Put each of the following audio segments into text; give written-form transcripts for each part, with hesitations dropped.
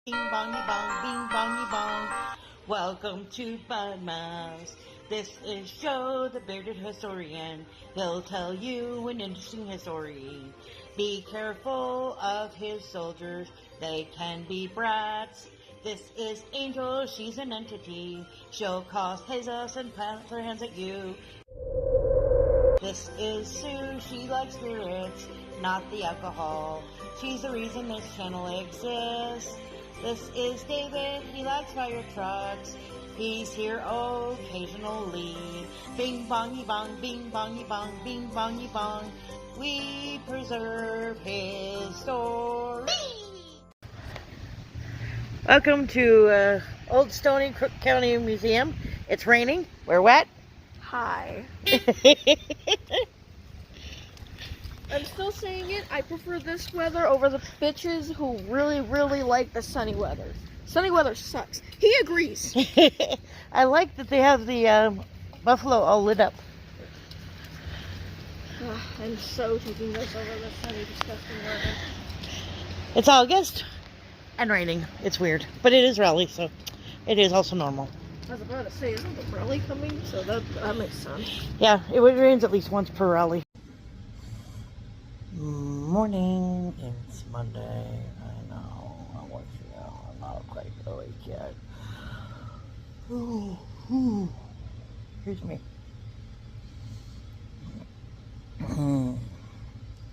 Bing bongy bong, bing bongy bong. Welcome to Bud Mouse. This is Joe, the bearded historian. He'll tell you an interesting history. Be careful of his soldiers, they can be brats. This is Angel, she's an entity. She'll cause chaos and plant her hands at you. This is Sue, she likes spirits, not the alcohol. She's the reason this channel exists. This is David, he likes fire trucks. He's here occasionally. Bing bongy bong, bing bongy bong, bing bongy bong. We preserve his story. Welcome to Old Stoney County Museum. It's raining. We're wet. Hi. I'm still saying it. I prefer this weather over the bitches who really like the sunny weather. Sunny weather sucks. He agrees. I like that they have the buffalo all lit up. I'm so taking this over the sunny, disgusting weather. It's August and raining. It's weird, but it is rally, so it is also normal. I was about to say, isn't the rally coming? So that makes sense. Yeah, it rains at least once per rally. Morning, it's Monday. I know, I'm not quite awake yet. Here's me.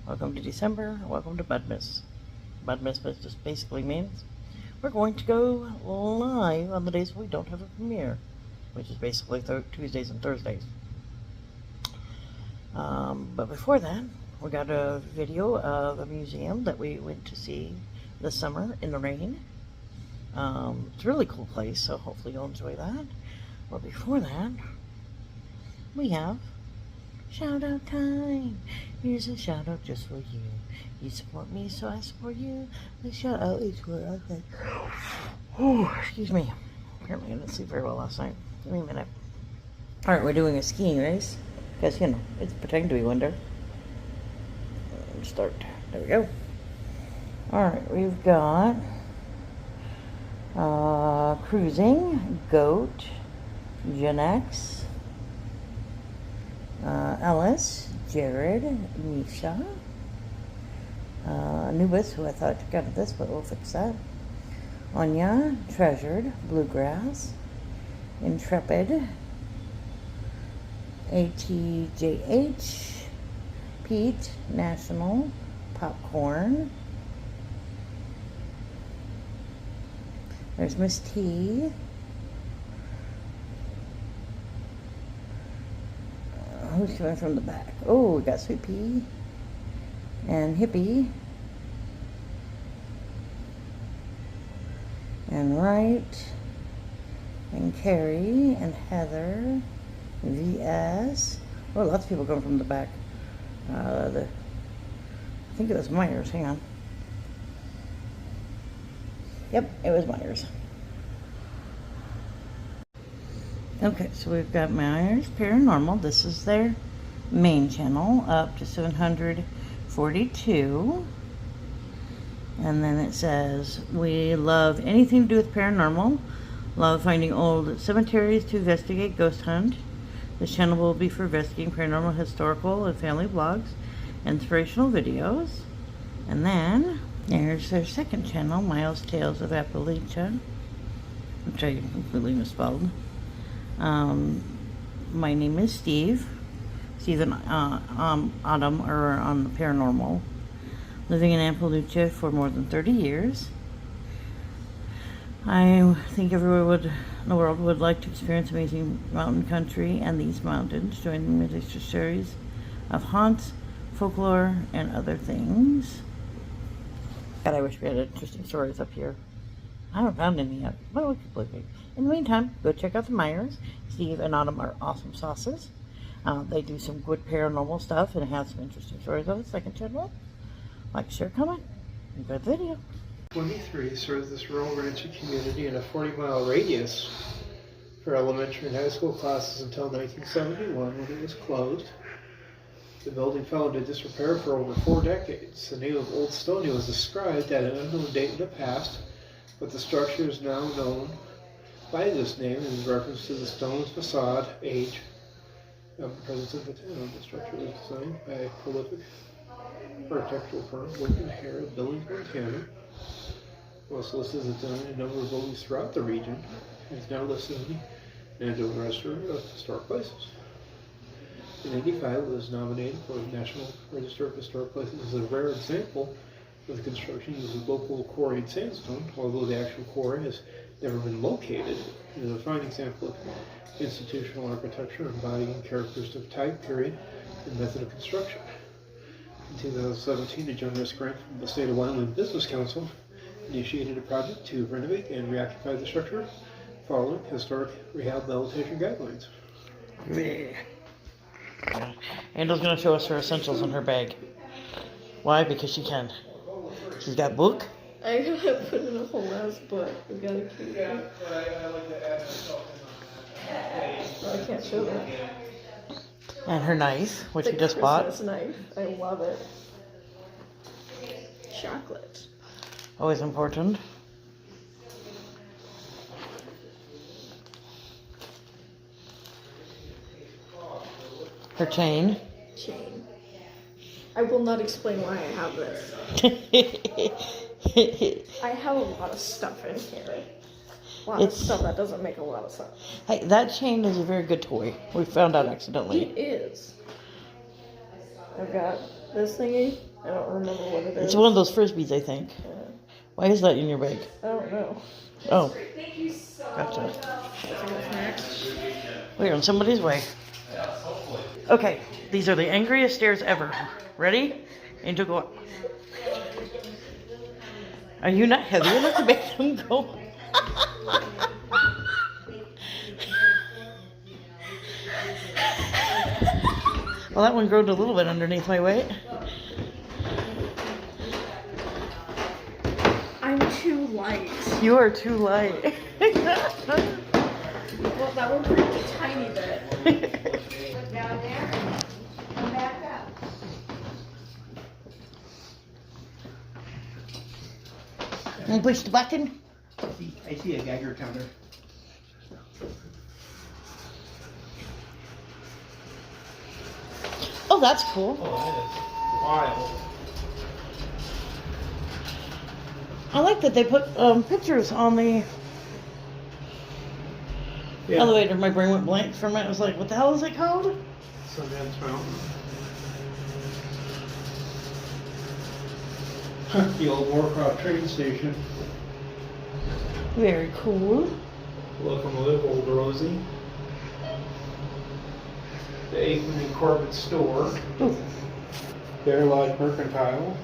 Welcome to December. Welcome to Budmas. Budmas just basically means we're going to go live on the days we don't have a premiere, which is basically Tuesdays and Thursdays. But before that, we got a video of a museum that we went to see this summer in the rain. It's a really cool place, so hopefully you'll enjoy that. But before that, we have shout out time. Here's a shout out just for you. You support me, so I support you. The shout out is for us. Oh, excuse me. Apparently I didn't sleep very well last night. Give me a minute. Alright, we're doing a skiing race. Because, you know, it's pretending to be winter. Start. There we go. Alright, we've got cruising, goat, Gen X, Ellis, Jared, Misha, Anubis, who I thought got at this, but we'll fix that. Anya, Treasured, Bluegrass, Intrepid, ATJH, Pete, National, Popcorn. There's Miss T. Who's coming from the back? Oh, we got Sweet Pea and Hippie and Wright and Carrie and Heather, VS. Oh, lots of people coming from the back. I think it was Myers. Hang on. Yep, it was Myers. Okay, so we've got Myers Paranormal. This is their main channel, up to 742. And then it says, we love anything to do with paranormal. Love finding old cemeteries to investigate, ghost hunt. This channel will be for investigating paranormal, historical, and family vlogs, inspirational videos. And then there's their second channel, Miles Tales of Appalachia, which I completely misspelled. My name is Steve. Steve and Autumn are on the paranormal. Living in Appalachia for more than 30 years. I think everyone in the world would like to experience amazing mountain country and these mountains. Join me in this series of haunts, folklore, and other things. God, I wish we had interesting stories up here. I haven't found any yet, but we could believe it. In the meantime, go check out the Myers. Steve and Autumn are awesome sauces. They do some good paranormal stuff and have some interesting stories on the second channel. Like, share, comment, enjoy the video. 23 serves this rural ranching community in a 40-mile radius for elementary and high school classes until 1971 when it was closed. The building fell into disrepair for over 4 decades. The name of Old Stoney was ascribed at an unknown date in the past but the structure is now known by this name in reference to the stone's facade age of the presence of the town. The structure was designed by a prolific architectural firm working in Harrah, Billings, Montana. Was listed as a a number of buildings throughout the region. It is now listed in the National Register of Historic Places. In 1985, it was nominated for the National Register of Historic Places as a rare example of the construction using local quarried sandstone, although the actual quarry has never been located. It is a fine example of institutional architecture embodying characteristic of time period and method of construction. In 2017, a generous grant from the State of Wyoming Business Council initiated a project to renovate and reoccupy the structure following historic rehabilitation guidelines. Angel's going to show us her essentials in her bag. Why? Because she can. She's got book. I gotta put in a whole ass book. We gotta keep it. I can't show that. And her knife, which The we just bought. Christmas knife. I love it. Chocolate. Always important. Her chain. Chain. I will not explain why I have this. I have a lot of stuff in here. A lot of stuff that doesn't make a lot of sense. Hey, that chain is a very good toy. We found out accidentally. It is. I've got this thingy. I don't remember what it is. It's one of those frisbees, I think. Yeah. Why is that in your bag? I don't know. Oh, Thank you so gotcha. much. We're on somebody's way. Okay, these are the angriest stairs ever. Ready? Angel, go up. Are you not heavy enough to make them go? Well, that one growed a little bit underneath my weight. I'm too light. You are too light. Well, that would be a tiny bit. Down there, come back up. And push the button. I see a Geiger counter. Oh, that's cool. Wild. I like that they put pictures on the Yeah. elevator. My brain went blank for a minute. I was like, what the hell is it called? Sundance Mountain. The old Warcroft train station. Very cool. Locomotive, Old Rosie. The Aikman and Corbett store. Ooh. Bear Lodge Mercantile.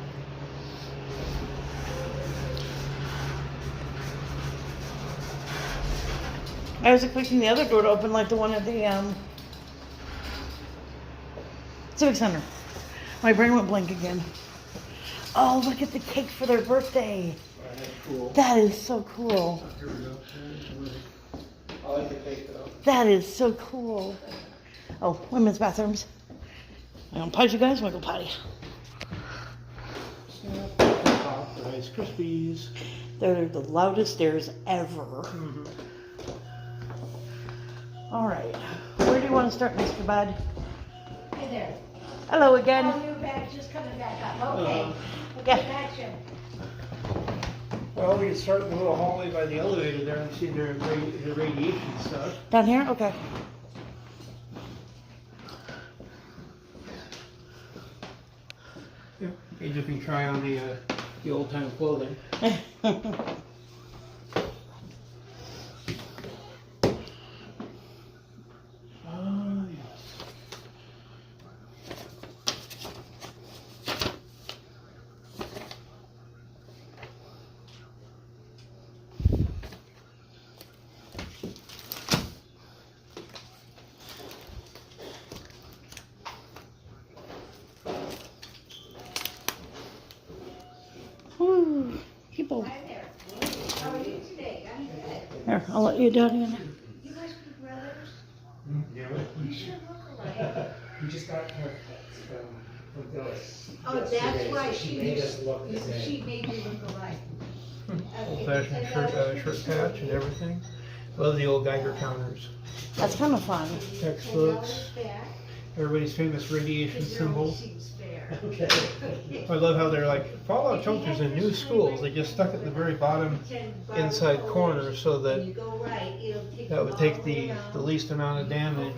I was expecting the other door to open like the one at the Civic Center. My brain went blank again. Oh, look at the cake for their birthday. That's cool. That is so cool. Here we go. I like the cake though. That is so cool. Oh, women's bathrooms. I'm gonna pause you guys. I'm gonna go potty. Pop, the Rice Krispies. They're the loudest stairs ever. Mm-hmm. All right. Where do you want to start, Mr. Bud? Hey there. Hello again. Oh, you're back, just coming back up. Okay. Yeah. Action. Well, we can start in the little hallway by the elevator there and see the radiation stuff. Down here? Okay. Yeah. You can try on the old time clothing. Oh, yes. Whew. People. Hi there. How are you today? I'm good. Here, I'll let you down in. You guys be brothers? Yeah. You should look alike. We just got haircuts from Phyllis. Oh, that's yesterday, why so she made us look the she same. made you look alike. Old-fashioned shirt patch and everything. Love the old Geiger counters. That's kind of fun. Textbooks. Everybody's famous radiation symbol. Okay. I love how they're like fallout shelters in new schools. They just stuck at the very bottom inside corner so that that would take the least amount of damage.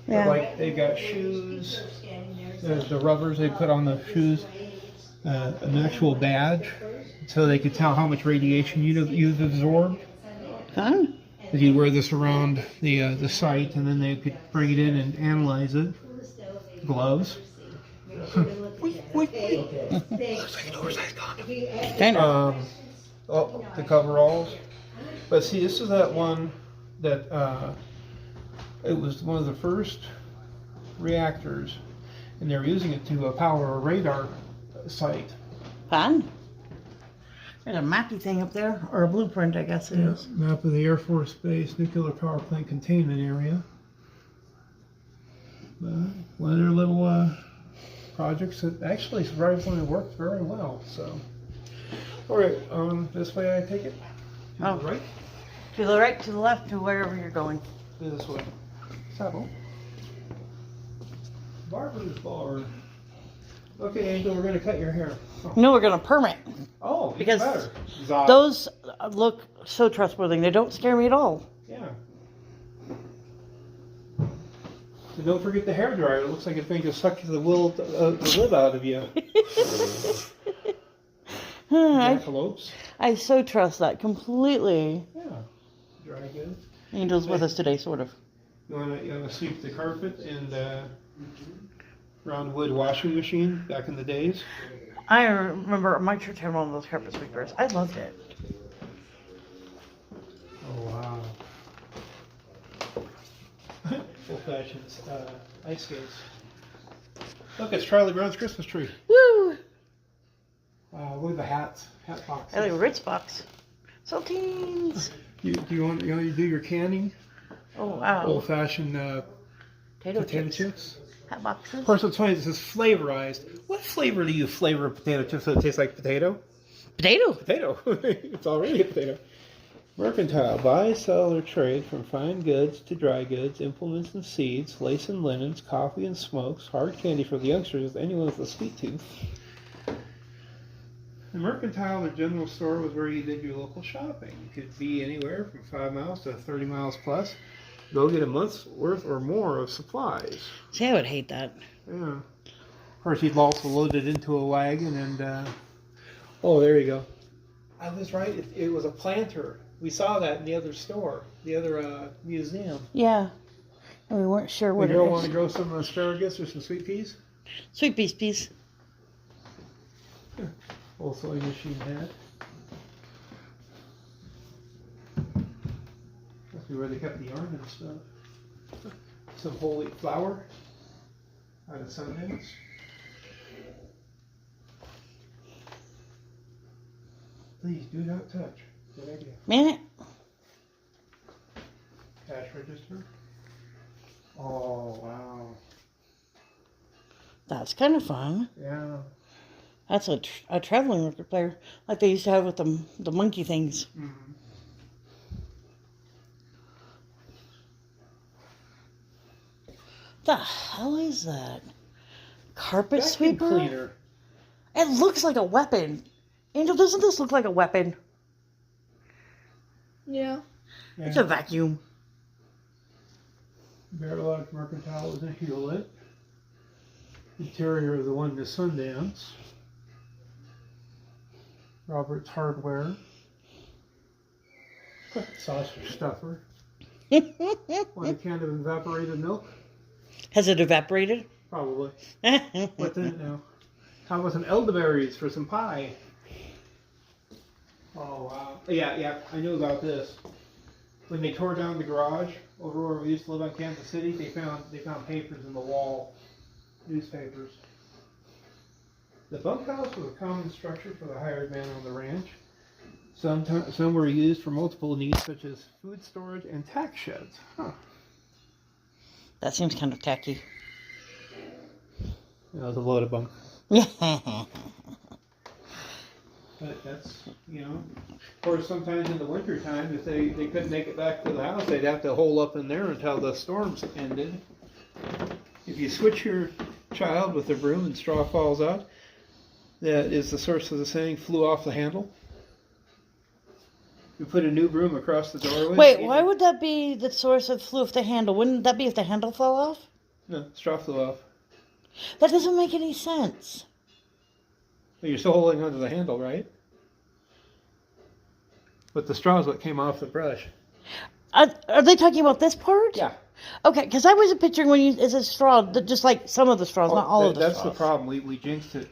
Yeah. Like they've got shoes, the rubbers they put on the shoes, an actual badge, so they could tell how much radiation you've absorbed. Fun. If you wear this around the site, and then they could bring it in and analyze it. Gloves. Wait. Looks like an oversized condom. Kind of. Oh, the coveralls. But see, this is that one that it was one of the first reactors, and they were using it to power a radar site. Fun. There's a mappy thing up there, or a blueprint, I guess it is. Map of the Air Force Base Nuclear Power Plant Containment Area. One of their little projects that actually surprisingly worked very well. So, all right, this way I take it. To the right. To the right, to the left, to wherever you're going. This way. Saddle. Barber's bar. Okay, Angel, we're gonna cut your hair. Oh, No, we're gonna permit. oh Because better. those look so trustworthy. They don't scare me at all. Yeah. And don't forget the hair dryer. It looks like it's going to suck the live out of you. Jackalopes. I so trust that completely. Yeah. Dry good. Angel's with us today, sort of. You wanna sweep the carpet and round wood washing machine back in the days? I remember my church had one of those carpet sweepers. I loved it. Oh wow. Old-fashioned ice skates. Look, it's Charlie Brown's Christmas tree. Woo! Look at the hats, hat boxes. I like Ritz box. Saltines. Do you want to do your canning? Oh wow. Old-fashioned Potato potato chips. chips. Hat boxes. Of course, what's funny is this is flavorized. What flavor do you flavor a potato chip so it tastes like potato? Potato. Potato. It's already a potato. Mercantile. Buy, sell, or trade from fine goods to dry goods, implements and seeds, lace and linens, coffee and smokes, hard candy for the youngsters, anyone with a sweet tooth. The mercantile or general store was where you did your local shopping. It could be anywhere from 5 miles to 30 miles plus. Go get a month's worth or more of supplies. See, I would hate that. Yeah. Of course, you'd also load it into a wagon and, oh, there you go. I was right. It was a planter. We saw that in the other store, the other museum. Yeah. And we weren't sure The what it girl want to is. grow some asparagus or some sweet peas? Sweet peas. Old sewing machine hat. Must be where they kept the yarn and stuff. Some whole wheat flour out of Sundance. Please do not touch. Good idea. Man, Cash register. Oh wow. that's kind of fun. Yeah. That's a traveling record player, like they used to have with the monkey things. Mm-hmm. The hell is that? Carpet Vacuum sweeper? cleaner. It looks like a weapon. Angel, doesn't this look like a weapon? Yeah. It's a vacuum. Barrelog Mercantile was in Hewlett. Interior of the one to Sundance. Robert's Hardware. Sausage stuffer. Want a can of evaporated milk? Has it evaporated? Probably. What's in it now? How about some elderberries for some pie? Oh wow. Yeah, I knew about this. When they tore down the garage over where we used to live on Kansas City, they found papers in the wall. Newspapers. The bunkhouse was a common structure for the hired man on the ranch. Some were used for multiple needs, such as food storage and tack sheds. Huh. That seems kind of tacky. That was a load of bunk. But that's, of course, sometimes in the winter time, if they couldn't make it back to the house, they'd have to hole up in there until the storms ended. If you switch your child with a broom and straw falls out, that is the source of the saying, flew off the handle. You put a new broom across the doorway. Wait, why would that be the source of flew off the handle? Wouldn't that be if the handle fell off? No, straw flew off. That doesn't make any sense. Well, you're still holding onto the handle, right? But the straw is what came off the brush. Are they talking about this part? Yeah. Okay, because I wasn't picturing when it's a straw, just like some of the straws, not all of the straws. That's the problem. We jinxed it.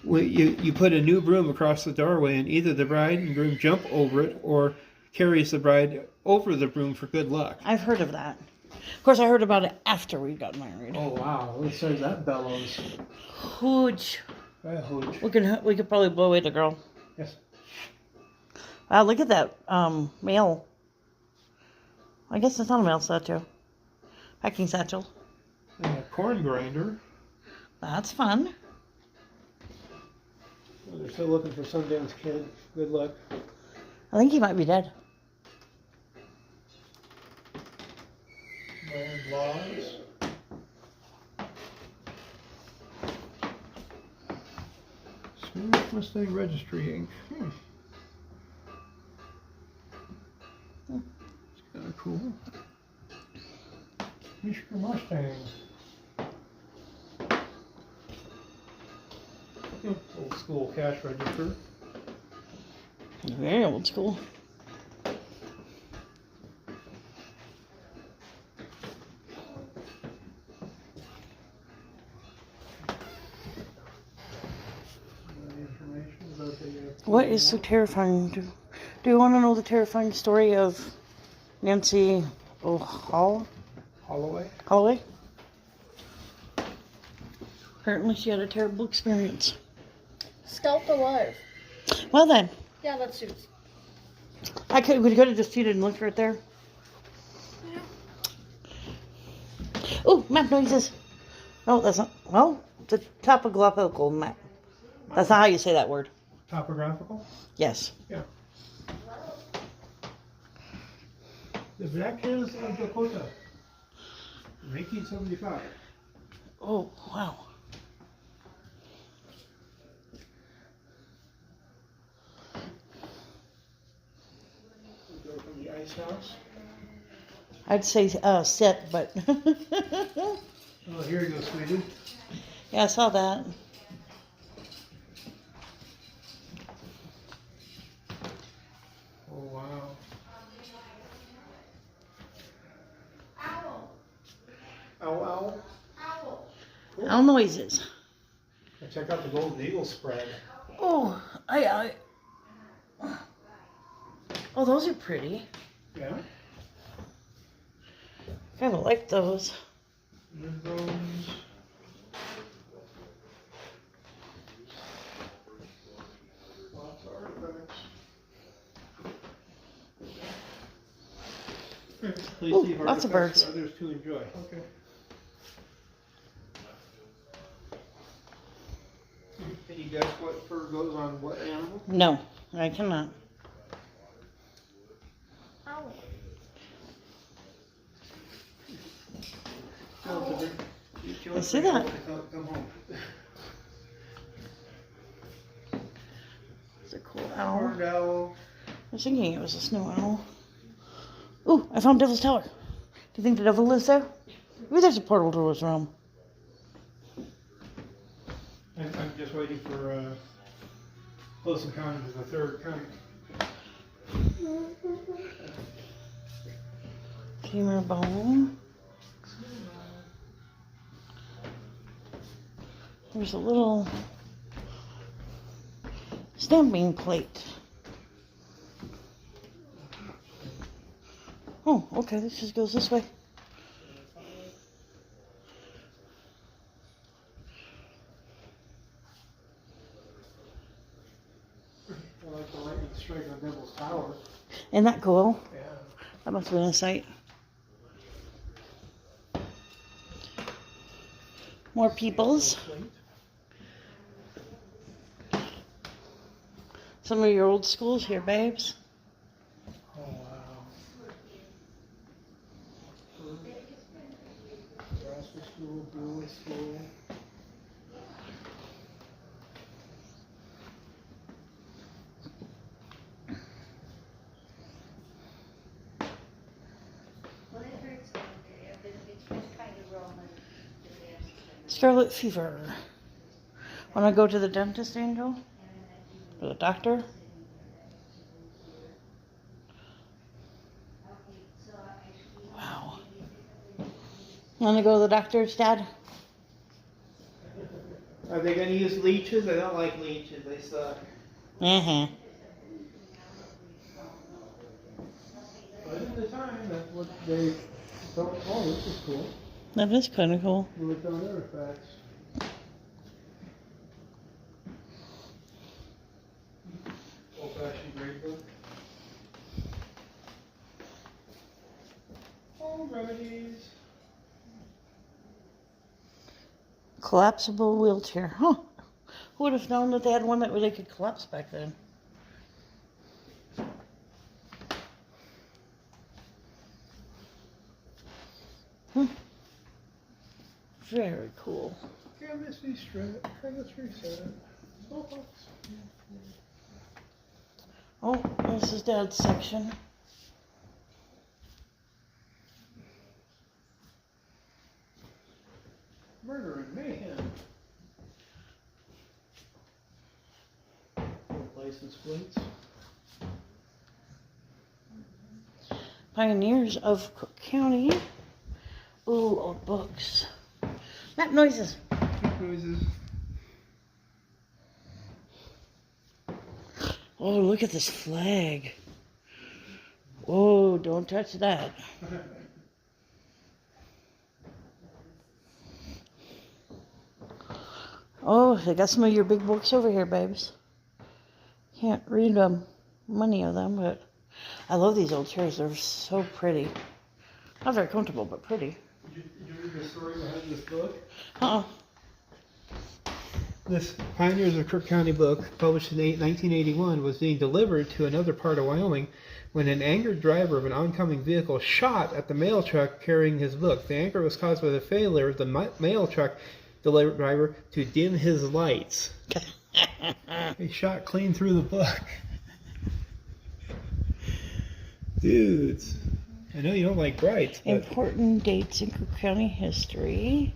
You put a new broom across the doorway, and either the bride and groom jump over it or carries the bride over the broom for good luck. I've heard of that. Of course, I heard about it after we got married. Oh, wow. What size that bellows? Huge. Huge. We could probably blow away the girl. Yes. Wow, look at that mail. I guess it's not a mail satchel. Packing satchel. And a corn grinder. That's fun. Well, they're still looking for Sundance Kid. Good luck. I think he might be dead. Land laws. Smooth Mustang Registry Ink. It's kind of cool. Mr. Mustang. Old school cash register. Very old school. What is so terrifying? Do you want to know the terrifying story of Nancy Holloway? Apparently she had a terrible experience. Scalped alive. Well then, Yeah, that suits. we could have just cheated and looked right there. Oh, map noises. No, that's not. Well, the topographical map. That's not how you say that word. Topographical? Yes. Yeah. The Black Hills of Dakota. 1975. Oh, wow. We go from the ice house. I'd say set, but Oh, here you go, sweetie. yeah, I saw that. Oh, wow. Owl. Ow, ow. Owl. Cool. Owl noises. And check out the Golden Eagle spread. Oh, oh, those are pretty. Yeah. Kind of like those. There's those. Lots of artifacts. Please Ooh, leave lots of artifacts birds. for others to enjoy. Okay. Can you guess what fur goes on what animal? No, I cannot. Owl. I see that. Come home. It's a cool owl. Horned owl. I was thinking it was a snow owl. Ooh, I found Devil's Tower. Do you think the devil lives there? Maybe there's a portal to his realm. I'm just waiting for Close Encounters of the Third Kind. Femur bone. There's a little stamping plate. Oh, okay, this just goes this way. I like the lightning strike on Devil's Tower. Isn't that cool? Yeah. That must have been a sight. More peoples. This Some of your old schools here, babes. Oh, wow. Nebraska School, Brewer School. Scarlet fever. Want to go to the dentist, Angel? Or the doctor? Wow. Want to go to the doctor's, Dad? Are they going to use leeches? I don't like leeches. They suck. Mm-hmm. But at the time, that's what they thought. Oh, this is cool. That is kind of cool. We looked on artifacts. Old-fashioned grade book. Home remedies. Collapsible wheelchair. Huh. Who would have known that they had one that they could collapse back then? Hmm. Very cool. Chemistry set. Oh, Oh, this is Dad's section. murder and mayhem. License plates. Pioneers of Cook County. Ooh, old books. Map noises. Noises. Oh, look at this flag. Oh, don't touch that. Oh, they got some of your big books over here, babes. Can't read many of them, but I love these old chairs. They're so pretty. Not very comfortable, but pretty. Did you read the story behind this book? Uh-uh. This Pioneers of Cook County book, published in 1981, was being delivered to another part of Wyoming when an angered driver of an oncoming vehicle shot at the mail truck carrying his book. The anger was caused by the failure of the mail truck driver to dim his lights. He shot clean through the book. Dudes, I know you don't like brights, but Important dates in Cook County history.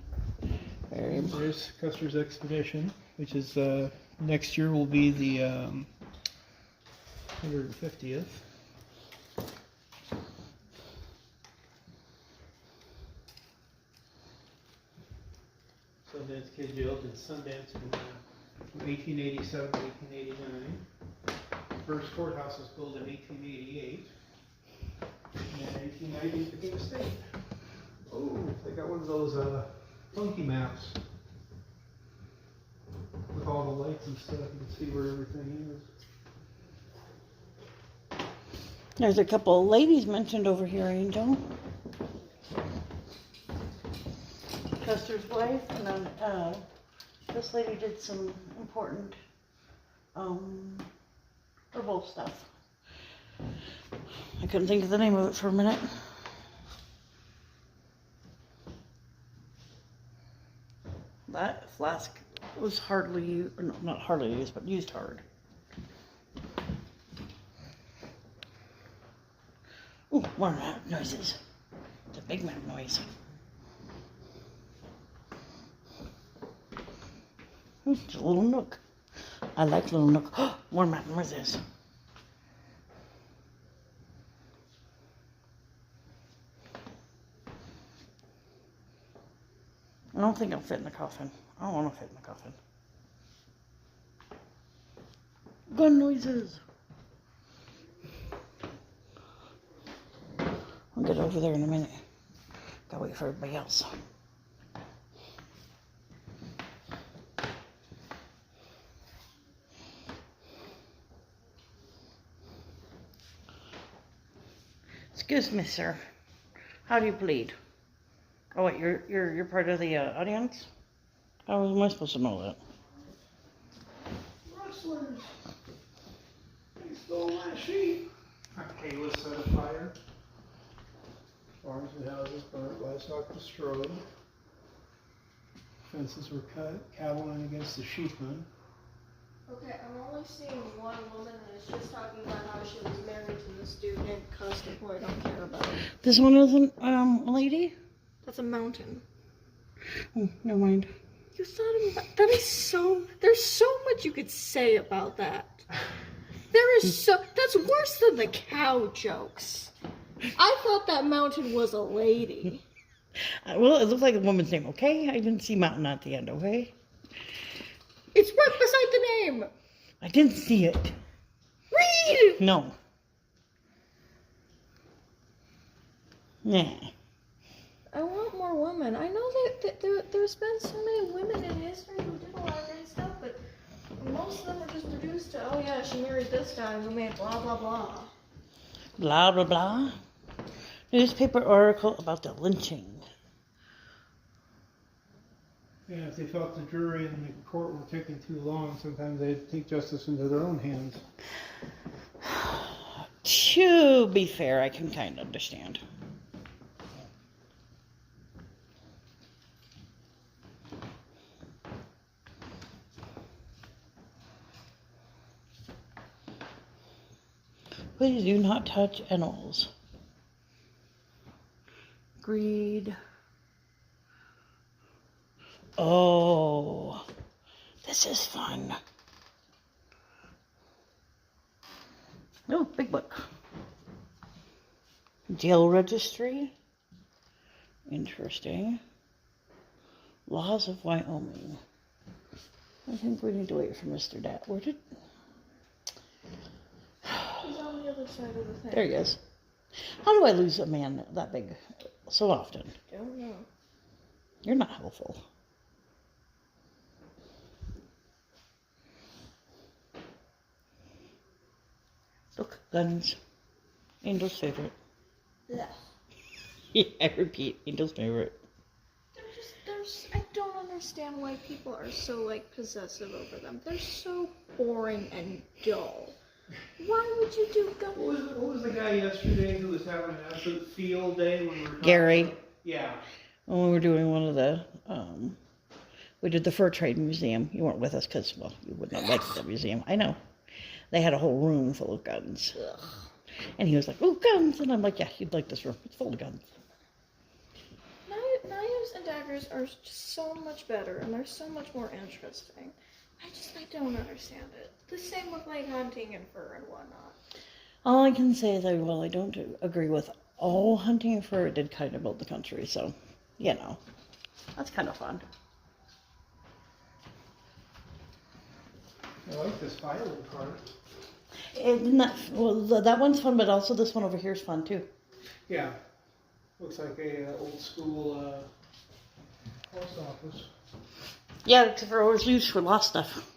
Very important. there's Custer's Expedition, which is next year will be the 150th. Sundance Kid jailed in Sundance from 1887 to 1889. First courthouse was built in 1888. And 1890 it became a state. Oh, they got one of those funky maps with all the lights and stuff. You can see where everything is. There's a couple of ladies mentioned over here, Angel. Custer's wife, and then this lady did some important herbal stuff. I couldn't think of the name of it for a minute. That flask was hardly used, no, not hardly used, but used hard. Ooh, more map noises. It's a big map noise. It's a little nook. I like little nook. More map noises. I don't think I'll fit in the coffin. I don't want to fit in the coffin. Gun noises. I'll get over there in a minute. Gotta wait for everybody else. Excuse me, sir. How do you plead? Oh wait, you're part of the audience? How am I supposed to know that? Rustlers. Hay was set afire. Farms and houses burnt, livestock destroyed. Fences were cut, cattle went against the sheepmen. Okay, I'm only seeing one woman, and it's just talking about how she was married to this dude named Custom, who I don't care about. This one isn't a lady? That's a mountain. Oh, never mind. You thought about that is so. There's so much you could say about that. There is so. That's worse than the cow jokes. I thought that mountain was a lady. Well, it looks like a woman's name, okay? I didn't see mountain at the end, okay? It's right beside the name. I didn't see it. Read. No. Nah. I want more women. I know that there's been so many women in history who did a lot of great stuff, but most of them are just reduced to, oh yeah, she married this guy who made blah blah blah. Blah, blah, blah. Newspaper article about the lynching. Yeah, if they felt the jury and the court were taking too long, sometimes they'd take justice into their own hands. To be fair, I can kind of understand. Please do not touch animals. Greed. Oh, this is fun. Oh, big book. Jail registry. Interesting. Laws of Wyoming. I think we need to wait for Mr. Dat. Where did... He's on the other side of the thing. There he is. How do I lose a man that big so often? Don't know. You're not helpful. Look, guns. Angel's favorite. Yeah. Yeah, I repeat, Angel's favorite. I don't understand why people are so, like, possessive over them. They're so boring and dull. Why would you do guns? What was the guy yesterday who was having an absolute field day when we were talking Gary. about- Yeah. When we were doing one of the, we did the Fur Trade Museum. You weren't with us because, well, you would not like the museum. I know. They had a whole room full of guns. Ugh. And he was like, oh, guns. And I'm like, yeah, you'd like this room. It's full of guns. Knives and daggers are just so much better, and they're so much more interesting. I don't understand it. The same with, like, hunting and fur and whatnot. All I can say is I don't agree with all hunting and fur. It did kind of build the country, so, you know, that's kind of fun. I like this filing part. That one's fun, but also this one over here is fun too. Yeah. Looks like a old school post office. Yeah, except for always used for lost stuff,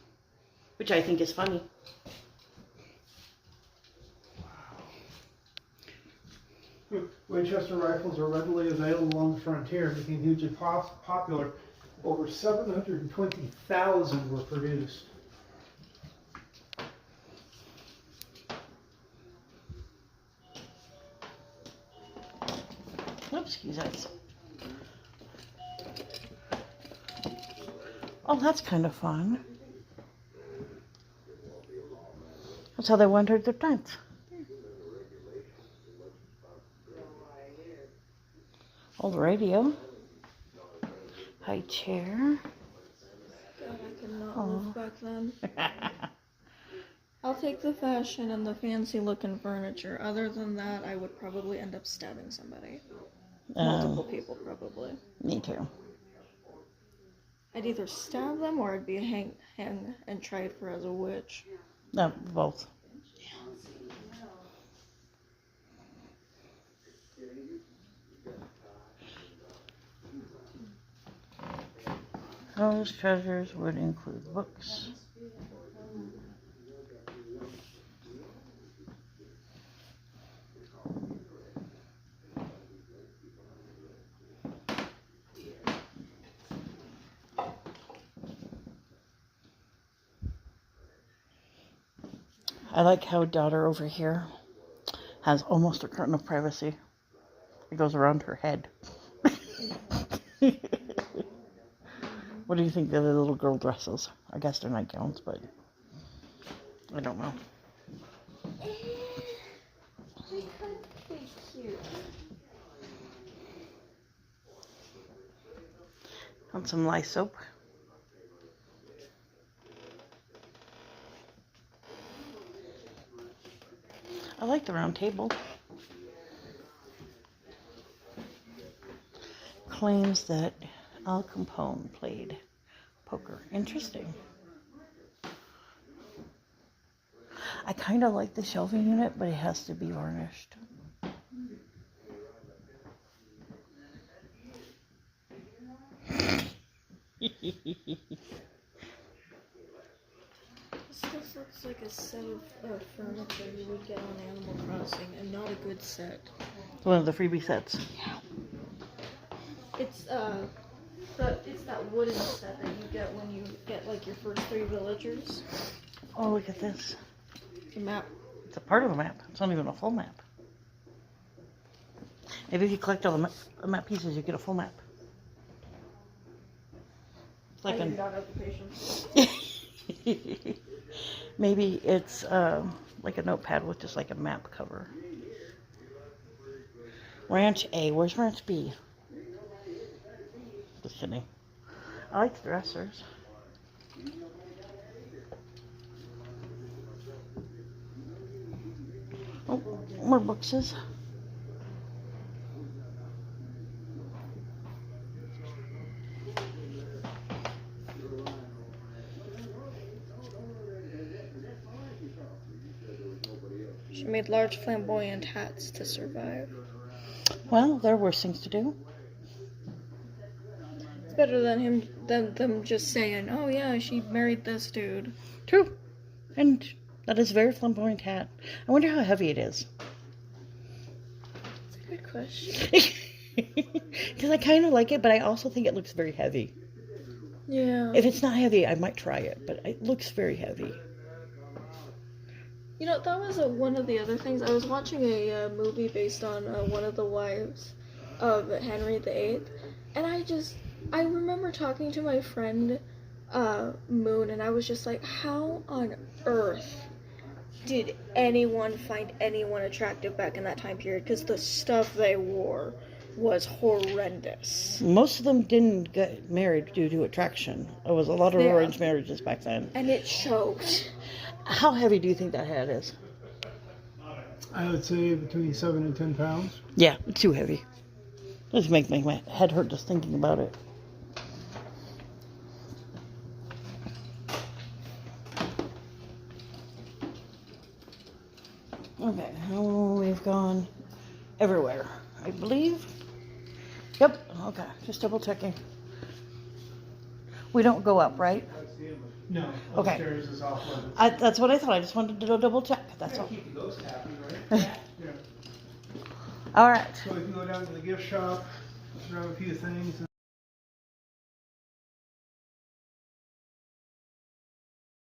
which I think is funny. Winchester rifles are readily available on the frontier and became hugely popular. Over 720,000 were produced. Oops, excuse us. Oh, that's kind of fun. That's how they wandered their times. Old radio. High chair. God, I could not live back then. I'll take the fashion and the fancy looking furniture. Other than that, I would probably end up stabbing somebody. Multiple people, probably. Me too. I'd either stab them or I'd be hang and tried for as a witch. No, both. Those treasures would include books. I like how daughter over here has almost a curtain of privacy. It goes around her head. What do you think of the little girl dresses? I guess they're nightgowns, but I don't know. They could be cute. Want some lye soap? I like the round table. Claims that Al Capone played poker. Interesting. I kind of like the shelving unit, but it has to be varnished. This looks like a set of furniture you would get on Animal Crossing, and not a good set. One of the freebie sets. It's that wooden set that you get when you get like your first 3 villagers. Oh, look at this. The map. It's a part of the map. It's not even a full map. Maybe if you collect all the map pieces, you get a full map. It's like I do not have the patience. Maybe it's like a notepad with just like a map cover. Ranch A. Where's Ranch B? Just kidding. I like the dressers. Oh, more boxes. She made large flamboyant hats to survive. Well, there are worse things to do. It's better than them just saying, "Oh yeah, she married this dude." True. And that is a very flamboyant hat. I wonder how heavy it is. That's a good question. Because I kind of like it, but I also think it looks very heavy. Yeah. If it's not heavy, I might try it, but it looks very heavy. You know, that was one of the other things. I was watching a movie based on one of the wives of Henry VIII, and I remember talking to my friend Moon, and I was just like, how on earth did anyone find anyone attractive back in that time period? Because the stuff they wore was horrendous. Most of them didn't get married due to attraction. There was a lot of arranged marriages back then. And it choked. How heavy do you think that hat is? I would say between 7 and 10 pounds. Yeah, it's too heavy. This makes my head hurt just thinking about it. Okay, we've gone everywhere, I believe. Yep, okay, just double checking. We don't go up, right? No, Okay. upstairs is off limits. That's what I thought. I just wanted to double check. That's all. Keep the ghost happy, right? Yeah. All right. So we can go down to the gift shop, grab a few things,